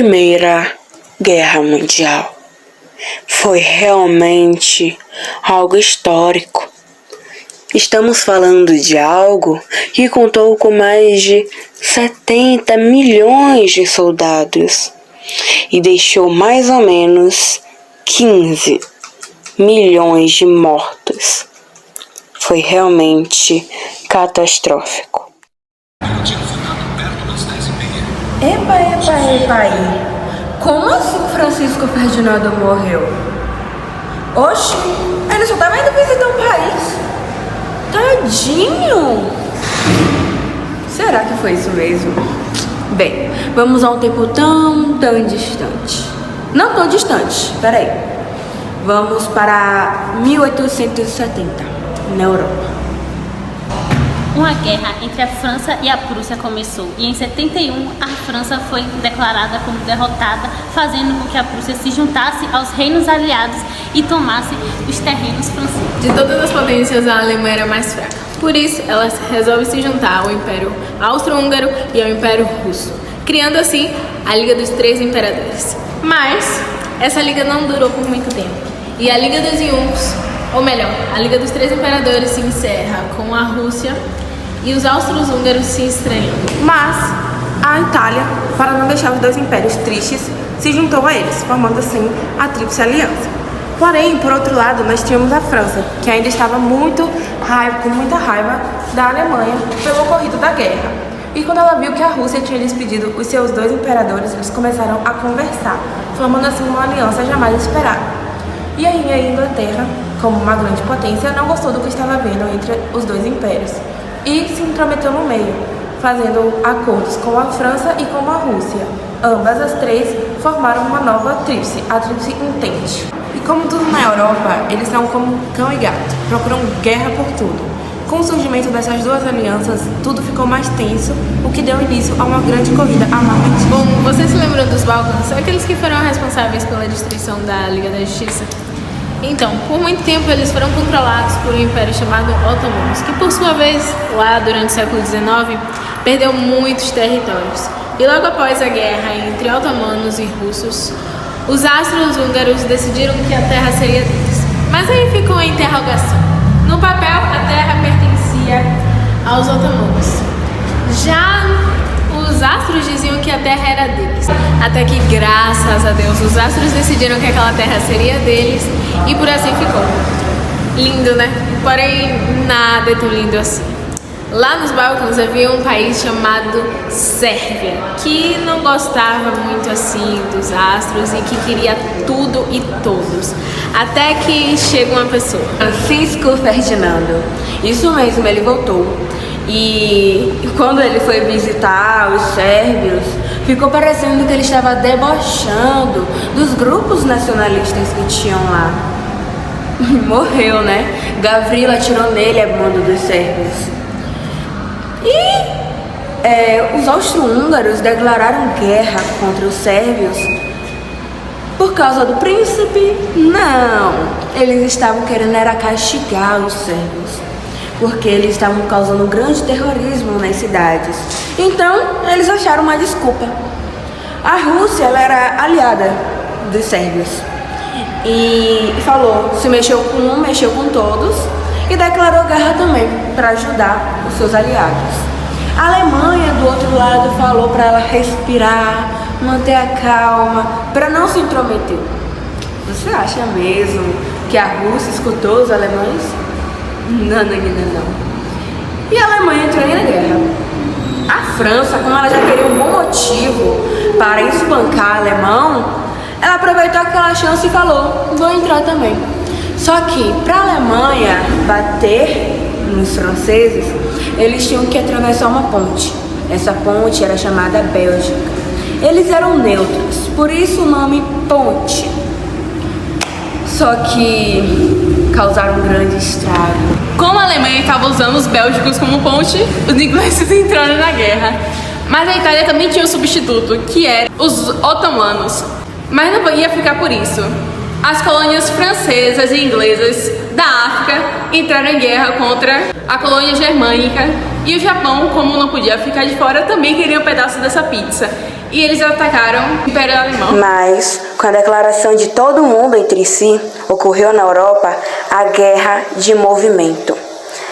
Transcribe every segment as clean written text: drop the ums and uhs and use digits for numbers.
Primeira Guerra Mundial foi realmente algo histórico. Estamos falando de algo que contou com mais de 70 milhões de soldados e deixou mais ou menos 15 milhões de mortos. Foi realmente catastrófico. Epa aí. Como assim Francisco Ferdinando morreu? Oxe, ele só tava indo visitar um país. Tadinho! Será que foi isso mesmo? Bem, vamos a um tempo tão distante. Não tão distante, peraí. Vamos para 1870, na Europa. Uma guerra entre a França e a Prússia começou e em 71 a França foi declarada como derrotada, fazendo com que a Prússia se juntasse aos reinos aliados e tomasse os terrenos franceses. De todas as potências, a Alemanha era mais fraca. Por isso, ela resolve se juntar ao Império Austro-Húngaro e ao Império Russo, criando assim a Liga dos Três Imperadores. Mas essa liga não durou por muito tempo. E a Liga dos Triunfos, ou melhor, a Liga dos Três Imperadores se encerra com a Rússia e os austro-húngaros se estranhando. Mas a Itália, para não deixar os dois impérios tristes, se juntou a eles, formando assim a Tríplice Aliança. Porém, por outro lado, nós tínhamos a França, que ainda estava com muita raiva da Alemanha pelo ocorrido da guerra. E quando ela viu que a Rússia tinha despedido os seus dois imperadores, eles começaram a conversar, formando assim uma aliança jamais esperada. E aí a Inglaterra, como uma grande potência, não gostou do que estava vendo entre os dois impérios e se intrometeu no meio, fazendo acordos com a França e com a Rússia. Ambas as três formaram uma nova tríplice, a Tríplice Entente. E como tudo na Europa, eles são como cão e gato, procuram guerra por tudo. Com o surgimento dessas duas alianças, tudo ficou mais tenso, o que deu início a uma grande corrida armamentista. Bom, vocês se lembram dos Balcãs? Aqueles que foram responsáveis pela destruição da Liga da Justiça? Então, por muito tempo eles foram controlados por um império chamado Otomanos, que por sua vez, lá durante o século XIX, perdeu muitos territórios. E logo após a guerra entre otomanos e russos, os austro-húngaros decidiram que a terra seria deles. Mas aí ficou a interrogação. No papel, a terra pertencia aos otomanos. Já os astros diziam que a terra era deles. Até que, graças a Deus, os astros decidiram que aquela terra seria deles e por assim ficou. Lindo, né? Porém, nada é tão lindo assim. Lá nos Balcãs havia um país chamado Sérvia, que não gostava muito assim dos astros e que queria tudo e todos. Até que chega uma pessoa. Francisco Ferdinando. Isso mesmo, ele voltou. E quando ele foi visitar os sérvios, ficou parecendo que ele estava debochando dos grupos nacionalistas que tinham lá. Morreu, né? Gavrilo atirou nele a mando dos sérvios. E os austro-húngaros declararam guerra contra os sérvios por causa do príncipe? Não, eles estavam querendo era castigar os sérvios, porque eles estavam causando um grande terrorismo nas cidades. Então, eles acharam uma desculpa. A Rússia, ela era aliada dos sérvios e falou, se mexeu com um, mexeu com todos, e declarou guerra também para ajudar os seus aliados. A Alemanha, do outro lado, falou para ela respirar, manter a calma, para não se intrometer. Você acha mesmo que a Rússia escutou os alemães? Não. E a Alemanha entrou na guerra. A França, como ela já queria um bom motivo para espancar o alemão, ela aproveitou aquela chance e falou, vou entrar também. Só que para a Alemanha bater nos franceses, eles tinham que atravessar uma ponte. Essa ponte era chamada Bélgica. Eles eram neutros, por isso o nome ponte. Só que causaram um grande estrago. Como a Alemanha estava usando os bélgicos como ponte, os ingleses entraram na guerra. Mas a Itália também tinha um substituto, que era os otomanos. Mas não ia ficar por isso. As colônias francesas e inglesas da África entraram em guerra contra a colônia germânica. E o Japão, como não podia ficar de fora, também queria um pedaço dessa pizza. e eles atacaram o Império Alemão. Mas, com a declaração de todo mundo entre si, ocorreu na Europa a Guerra de Movimento.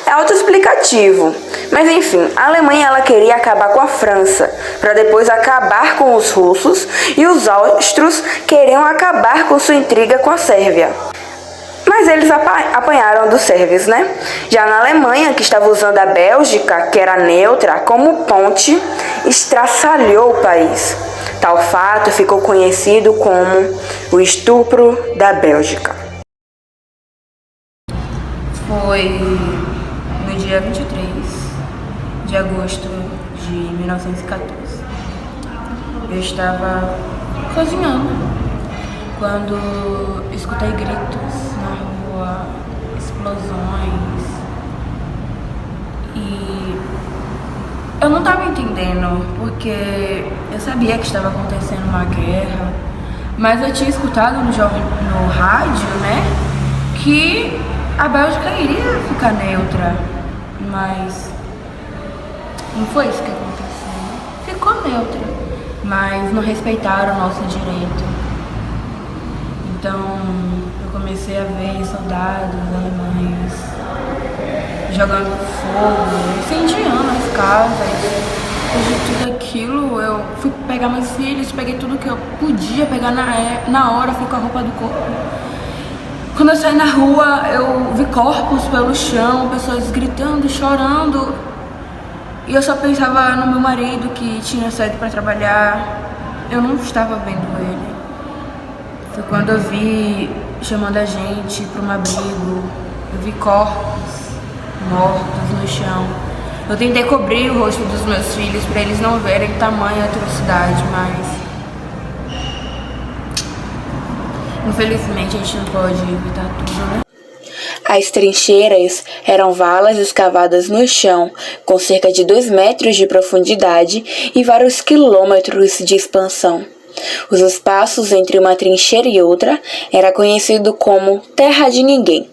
É autoexplicativo, mas enfim, a Alemanha ela queria acabar com a França, para depois acabar com os russos, e os austros queriam acabar com sua intriga com a Sérvia. Mas eles apanharam dos sérvios, né? Já na Alemanha, que estava usando a Bélgica, que era neutra, como ponte, estraçalhou o país. Tal fato ficou conhecido como o estupro da Bélgica. Foi no dia 23 de agosto de 1914. Eu estava cozinhando quando escutei gritos na rua, explosões, e eu não estava entendendo, porque eu sabia que estava acontecendo uma guerra, mas eu tinha escutado no rádio, né, que a Bélgica iria ficar neutra, mas não foi isso que aconteceu. Ficou neutra, mas não respeitaram o nosso direito. Então, eu comecei a ver soldados alemães jogando fogo, incendiando as casas. Depois de tudo aquilo, eu fui pegar meus filhos, peguei tudo que eu podia pegar na hora, fui com a roupa do corpo. Quando eu saí na rua, eu vi corpos pelo chão, pessoas gritando, chorando. E eu só pensava no meu marido que tinha saído para trabalhar. Eu não estava vendo ele. Foi quando eu vi chamando a gente para um abrigo. Eu vi corpos mortos no chão. Eu tentei cobrir o rosto dos meus filhos para eles não verem tamanha atrocidade, mas infelizmente a gente não pode evitar tudo, né? As trincheiras eram valas escavadas no chão, com cerca de 2 metros de profundidade e vários quilômetros de expansão. Os espaços entre uma trincheira e outra era conhecido como Terra de Ninguém,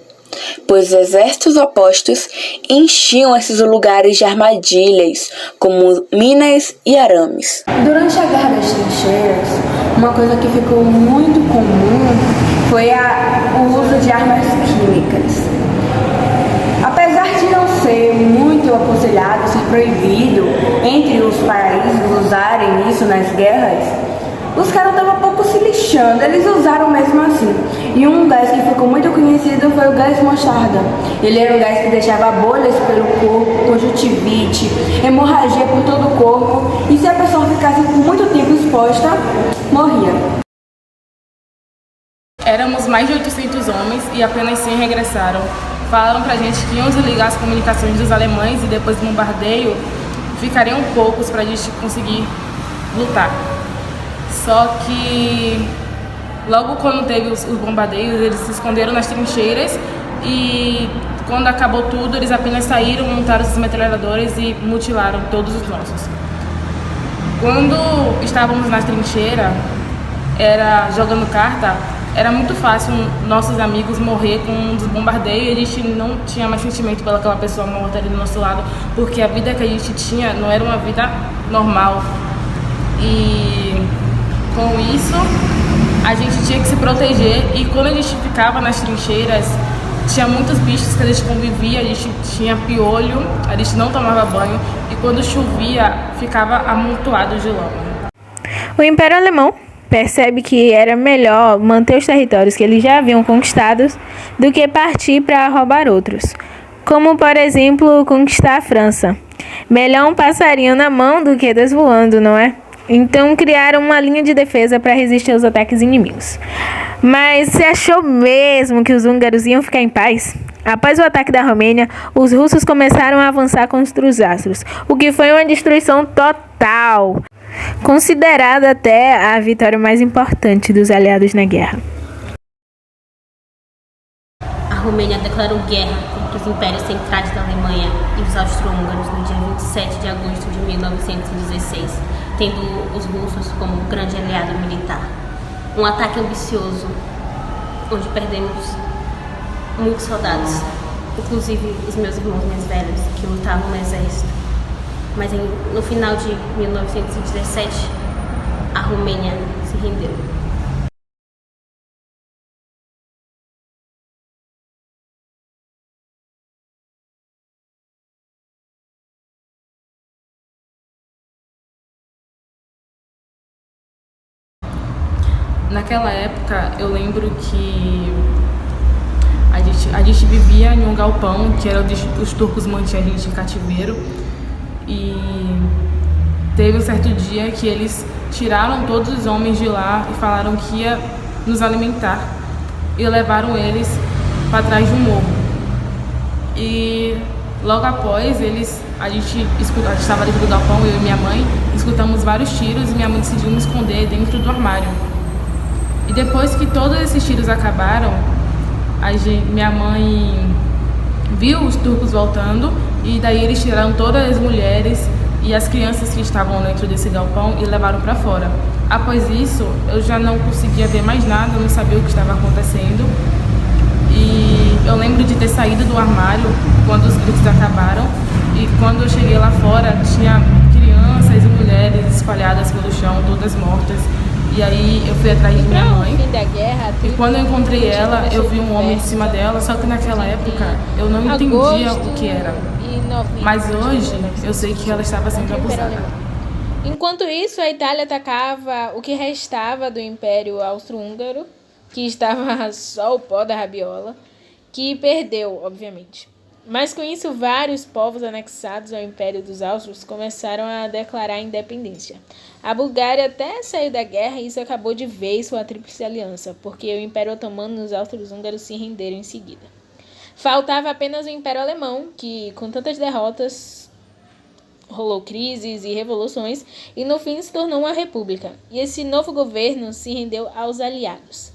pois os exércitos opostos enchiam esses lugares de armadilhas, como minas e arames. Durante a Guerra das Trincheiras, uma coisa que ficou muito comum foi o uso de armas químicas. Apesar de não ser muito aconselhado, ser proibido entre os países usarem isso nas guerras, os caras estavam pouco se lixando, eles usaram mesmo assim. E um gás que ficou muito conhecido foi o gás mostarda. Ele era um gás que deixava bolhas pelo corpo, conjuntivite, hemorragia por todo o corpo, e se a pessoa ficasse por muito tempo exposta, morria. Éramos mais de 800 homens e apenas 100 regressaram. Falaram pra gente que iam desligar as comunicações dos alemães e depois do bombardeio ficariam poucos pra gente conseguir lutar. Só que logo quando teve os bombardeios, eles se esconderam nas trincheiras e quando acabou tudo, eles apenas saíram, montaram os metralhadores e mutilaram todos os nossos. Quando estávamos na trincheira, jogando carta, era muito fácil nossos amigos morrer com um dos bombardeios e a gente não tinha mais sentimento pelaquela pessoa morta ali do nosso lado, porque a vida que a gente tinha não era uma vida normal. E com isso, a gente tinha que se proteger, e quando a gente ficava nas trincheiras, tinha muitos bichos que a gente convivia, a gente tinha piolho, a gente não tomava banho, e quando chovia, ficava amontoado de lama. O Império Alemão percebe que era melhor manter os territórios que eles já haviam conquistados do que partir para roubar outros, como, por exemplo, conquistar a França. Melhor um passarinho na mão do que 2 voando, não é? Então criaram uma linha de defesa para resistir aos ataques inimigos. Mas você achou mesmo que os húngaros iam ficar em paz? Após o ataque da Romênia, os russos começaram a avançar contra os astros, o que foi uma destruição total, considerada até a vitória mais importante dos aliados na guerra. A Romênia declarou guerra contra os impérios centrais da Alemanha e os austro-húngaros no dia 27 de agosto de 1916, tendo os russos como grande aliado militar. Um ataque ambicioso, onde perdemos muitos soldados, inclusive os meus irmãos mais velhos, que lutavam no exército. Mas no final de 1917, Romênia se rendeu. Naquela época, eu lembro que a gente vivia em um galpão que era onde os turcos mantinham a gente em cativeiro, e teve um certo dia que eles tiraram todos os homens de lá e falaram que ia nos alimentar, e levaram eles para trás de um morro. E logo após a gente estava dentro do galpão, eu e minha mãe, escutamos vários tiros e minha mãe decidiu me esconder dentro do armário. E depois que todos esses tiros acabaram, minha mãe viu os turcos voltando, e daí eles tiraram todas as mulheres e as crianças que estavam dentro desse galpão e levaram para fora. Após isso, eu já não conseguia ver mais nada, não sabia o que estava acontecendo. E eu lembro de ter saído do armário quando os gritos acabaram, e quando eu cheguei lá fora, tinha crianças e mulheres espalhadas pelo chão, todas mortas. E aí eu fui atrás de minha mãe, e quando eu encontrei ela, eu vi um homem em cima dela, só que naquela época eu não entendia o que era. Mas hoje eu sei que ela estava sendo abusada. Enquanto isso, a Itália atacava o que restava do Império Austro-Húngaro, que estava só o pó da rabiola, que perdeu, obviamente. Mas com isso, vários povos anexados ao Império dos Áustros começaram a declarar independência. A Bulgária até saiu da guerra, e isso acabou de vez com a Tríplice Aliança, porque o Império Otomano e os Austro-Húngaros se renderam em seguida. Faltava apenas o Império Alemão, que com tantas derrotas rolou crises e revoluções, e no fim se tornou uma república. E esse novo governo se rendeu aos aliados.